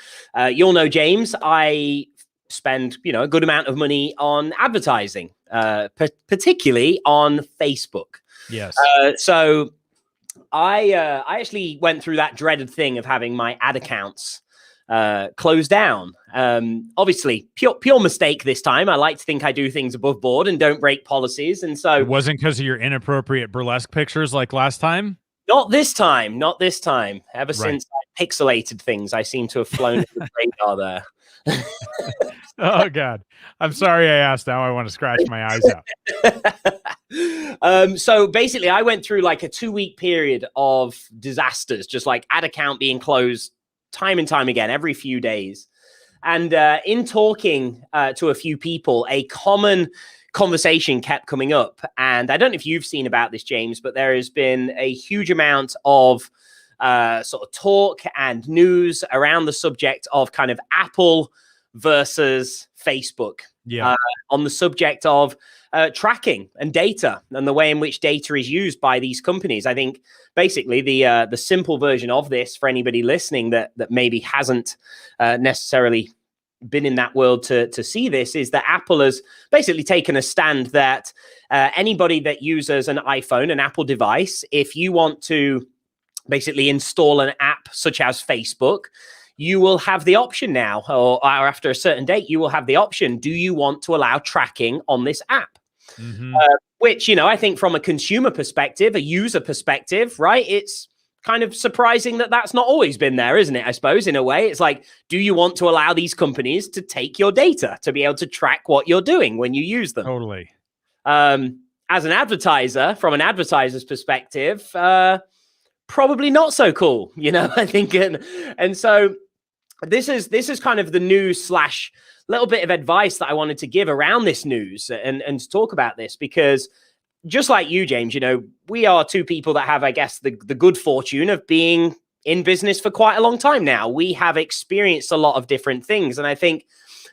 you'll know, James, I spend, a good amount of money on advertising, particularly on Facebook. Yes. So I actually went through that dreaded thing of having my ad accounts closed down. Obviously, pure mistake this time. I like to think I do things above board and don't break policies. And so it wasn't because of your inappropriate burlesque pictures like last time? Not this time. Ever since I pixelated things, I seem to have flown into the radar there. Oh, God. I'm sorry I asked. Now I want to scratch my eyes out. So basically, I went through like a 2-week period of disasters, just like ad account being closed time and time again, every few days. And in talking to a few people, a common conversation kept coming up. And I don't know if you've seen about this, James, but there has been a huge amount of sort of talk and news around the subject of kind of Apple versus Facebook. Yeah. On the subject of tracking and data and the way in which data is used by these companies. I think basically the simple version of this for anybody listening that maybe hasn't necessarily been in that world to see this is that Apple has basically taken a stand that anybody that uses an iPhone, an Apple device, if you want to basically install an app such as Facebook, you will have the option now, or after a certain date, you will have the option. Do you want to allow tracking on this app? Mm-hmm. Which, I think from a consumer perspective, a user perspective, right? It's kind of surprising that that's not always been there, isn't it? I suppose in a way, it's like, do you want to allow these companies to take your data to be able to track what you're doing when you use them? Totally. As an advertiser, from an advertiser's perspective, probably not so cool, I think. And so this is kind of the news / little bit of advice that I wanted to give around this news and to talk about this, because just like you, James, we are two people that have, I guess, the good fortune of being in business for quite a long time now. We have experienced a lot of different things. And I think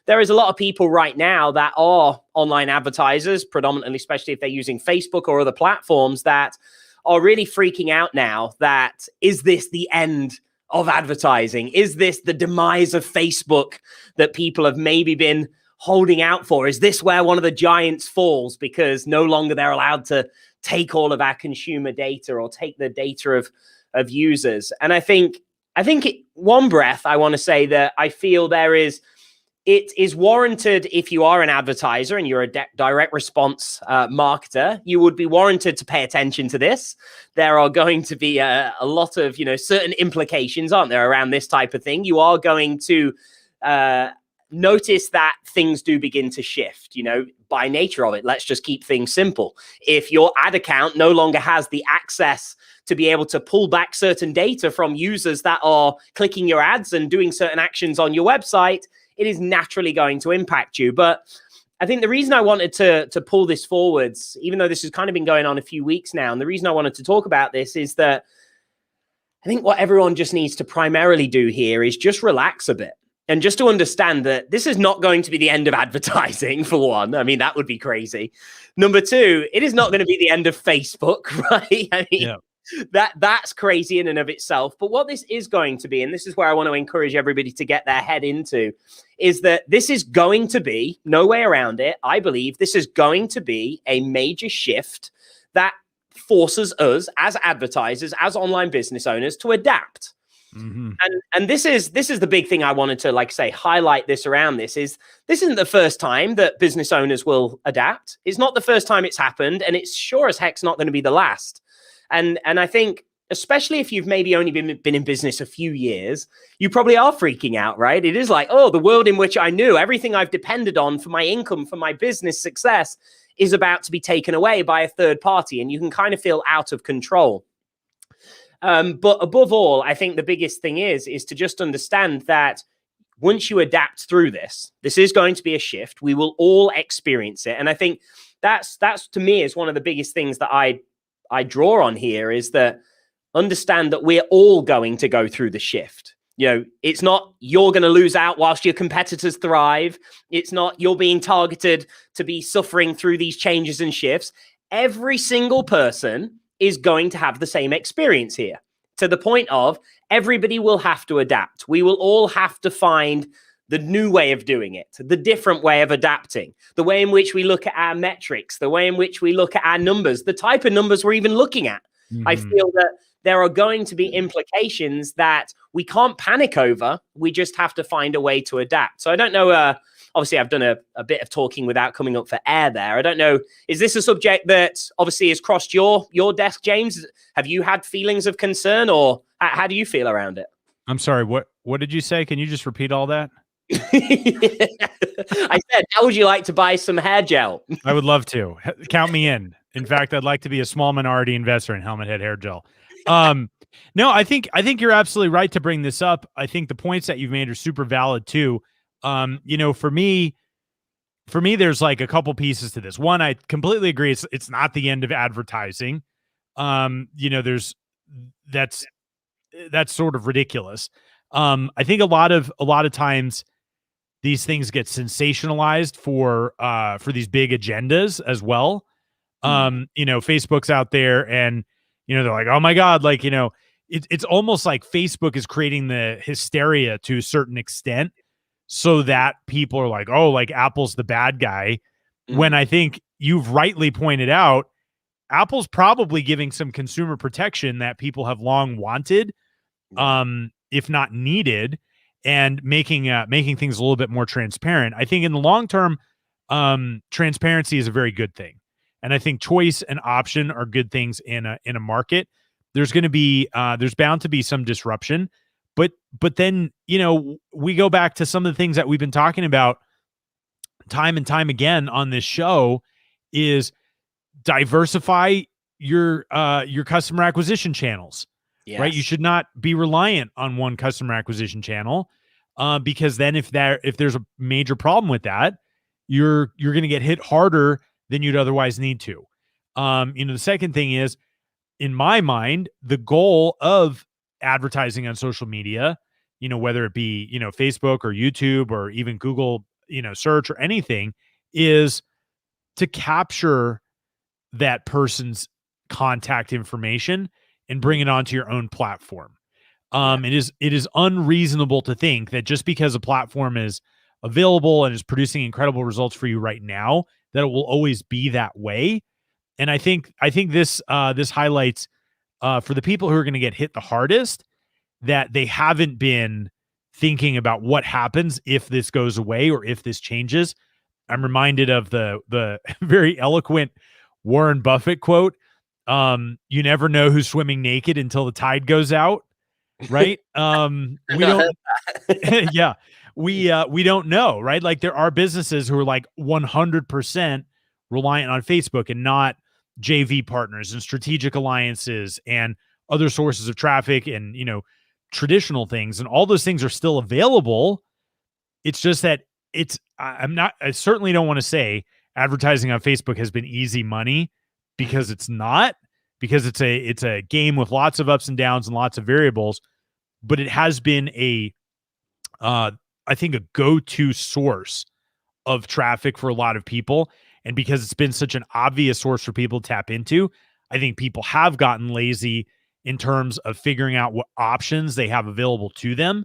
there is a lot of people right now that are online advertisers, predominantly, especially if they're using Facebook or other platforms, that are really freaking out now that, is this the end of advertising? Is this the demise of Facebook that people have maybe been holding out for? Is this where one of the giants falls because no longer they're allowed to take all of our consumer data or take the data of users? And I think one breath, I want to say that I feel it is warranted if you are an advertiser and you're a direct response marketer, you would be warranted to pay attention to this. There are going to be a lot of, certain implications, aren't there, around this type of thing. You are going to notice that things do begin to shift, by nature of it. Let's just keep things simple. If your ad account no longer has the access to be able to pull back certain data from users that are clicking your ads and doing certain actions on your website, it is naturally going to impact you. But I think the reason I wanted to pull this forwards, even though this has kind of been going on a few weeks now, and the reason I wanted to talk about this is that I think what everyone just needs to primarily do here is just relax a bit and just to understand that this is not going to be the end of advertising, for one. I mean, that would be crazy. Number two, it is not going to be the end of Facebook, right? I mean, yeah. That's crazy in and of itself. But what this is going to be, and this is where I want to encourage everybody to get their head into, is that this is going to be, no way around it, I believe this is going to be a major shift that forces us as advertisers, as online business owners, to adapt. And this is the big thing I wanted to, like, say, highlight this around. This isn't the first time that business owners will adapt. It's not the first time it's happened, and it's sure as heck's not going to be the last. And I think, especially if you've maybe only been in business a few years, you probably are freaking out, right? It is like, oh, the world in which I knew, everything I've depended on for my income, for my business success, is about to be taken away by a third party, and you can kind of feel out of control. But above all, I think the biggest thing is to just understand that once you adapt through this is going to be a shift. We will all experience it. And I think that's to me is one of the biggest things that I draw on here, is that understand that we're all going to go through the shift. You know, it's not you're going to lose out whilst your competitors thrive. It's not you're being targeted to be suffering through these changes and shifts. Every single person is going to have the same experience here, to the point of everybody will have to adapt. We will all have to find the new way of doing it, the different way of adapting, the way in which we look at our metrics, the way in which we look at our numbers, the type of numbers we're even looking at. I feel that there are going to be implications that we can't panic over. We just have to find a way to adapt. So I don't know, obviously, I've done a bit of talking without coming up for air there. I don't know. Is this a subject that obviously has crossed your desk, James? Have you had feelings of concern, or how do you feel around it? I'm sorry. What did you say? Can you just repeat all that? I said, how would you like to buy some hair gel? I would love to. Count me in. In fact, I'd like to be a small minority investor in Helmet Head hair gel. No, I think you're absolutely right to bring this up. I think the points that you've made are super valid too. You know, for me, there's like a couple pieces to this. One, I completely agree. It's not the end of advertising. You know, that's sort of ridiculous. I think a lot of times these things get sensationalized for these big agendas as well. You know, Facebook's out there and, you know, they're like, oh my God, like, you know, it's almost like Facebook is creating the hysteria to a certain extent, so that people are like, oh, like Apple's the bad guy. When I think you've rightly pointed out, Apple's probably giving some consumer protection that people have long wanted, if not needed, and making things a little bit more transparent. I think in the long term, transparency is a very good thing. And I think choice and option are good things in a market. There's going to be there's bound to be some disruption, but then, you know, we go back to some of the things that we've been talking about time and time again on this show, is diversify your customer acquisition channels. Yes. Right? You should not be reliant on one customer acquisition channel, because then if there's a major problem with that, you're going to get hit harder than you'd otherwise need to. You know, the second thing is, in my mind, the goal of advertising on social media, you know, whether it be, you know, Facebook or YouTube or even Google, you know, search or anything, is to capture that person's contact information and bring it onto your own platform. It is unreasonable to think that just because a platform is available and is producing incredible results for you right now, that it will always be that way. And I think this highlights for the people who are going to get hit the hardest, that they haven't been thinking about what happens if this goes away or if this changes. I'm reminded of the very eloquent Warren Buffett quote. You never know who's swimming naked until the tide goes out. Right. We don't. Yeah. We don't know. Right. Like, there are businesses who are like 100% reliant on Facebook and not JV partners and strategic alliances and other sources of traffic and, you know, traditional things, and all those things are still available. It's just that I certainly don't want to say advertising on Facebook has been easy money, because it's not, because it's a game with lots of ups and downs and lots of variables, but it has been I think a go-to source of traffic for a lot of people. And because it's been such an obvious source for people to tap into, I think people have gotten lazy in terms of figuring out what options they have available to them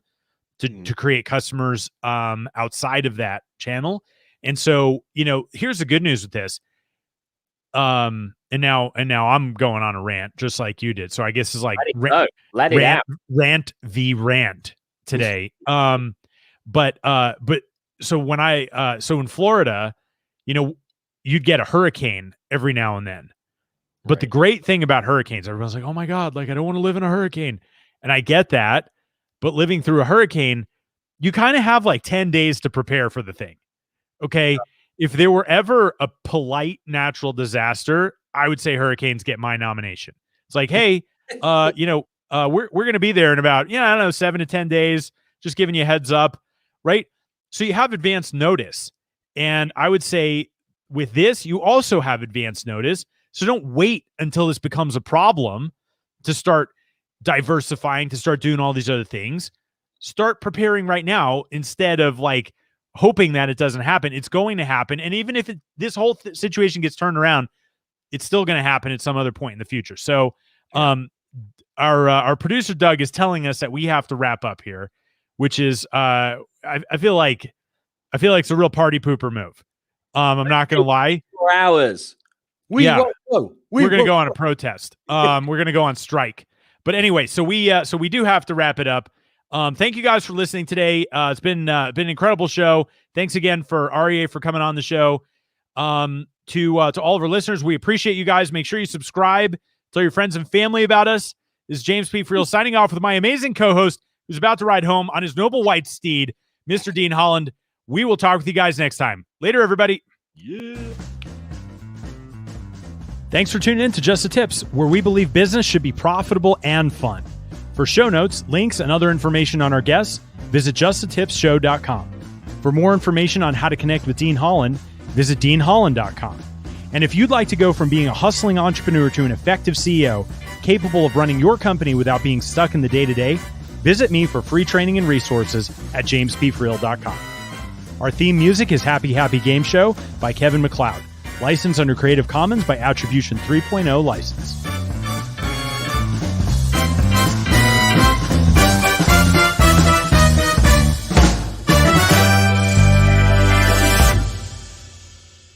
to create customers outside of that channel. And so, you know, here's the good news with this. and now I'm going on a rant just like you did. So I guess it's like let it out. Rant v rant today. But so when so in Florida, you'd get a hurricane every now and then. But the great thing about hurricanes, everyone's like, oh my God, like I don't want to live in a hurricane. And I get that. But living through a hurricane, you kind of have like 10 days to prepare for the thing. Okay. Yeah. If there were ever a polite natural disaster, I would say hurricanes get my nomination. It's like, hey, we're going to be there in about, I don't know, 7 to 10 days, just giving you a heads up. Right. So you have advanced notice. And I would say with this, you also have advanced notice. So don't wait until this becomes a problem to start diversifying, to start doing all these other things. Start preparing right now instead of like hoping that it doesn't happen. It's going to happen. And even if this whole situation gets turned around, it's still going to happen at some other point in the future. So our producer, Doug, is telling us that we have to wrap up here, which is I feel like it's a real party pooper move. I'm not going to lie. 4 hours. We're going to go on a protest. We're going to go on strike. But anyway, so we do have to wrap it up. Thank you guys for listening today. It's been an incredible show. Thanks again for Aryeh for coming on the show. To all of our listeners, we appreciate you guys. Make sure you subscribe. Tell your friends and family about us. This is James P. Friel signing off with my amazing co-host who's about to ride home on his noble white steed, Mr. Dean Holland. We will talk with you guys next time. Later, everybody. Yeah. Thanks for tuning in to Just the Tips, where we believe business should be profitable and fun. For show notes, links, and other information on our guests, visit justthetipsshow.com. For more information on how to connect with Dean Holland, visit deanholland.com. And if you'd like to go from being a hustling entrepreneur to an effective CEO, capable of running your company without being stuck in the day-to-day, visit me for free training and resources at jamespfriel.com. Our theme music is Happy Happy Game Show by Kevin MacLeod. Licensed under Creative Commons by Attribution 3.0 license.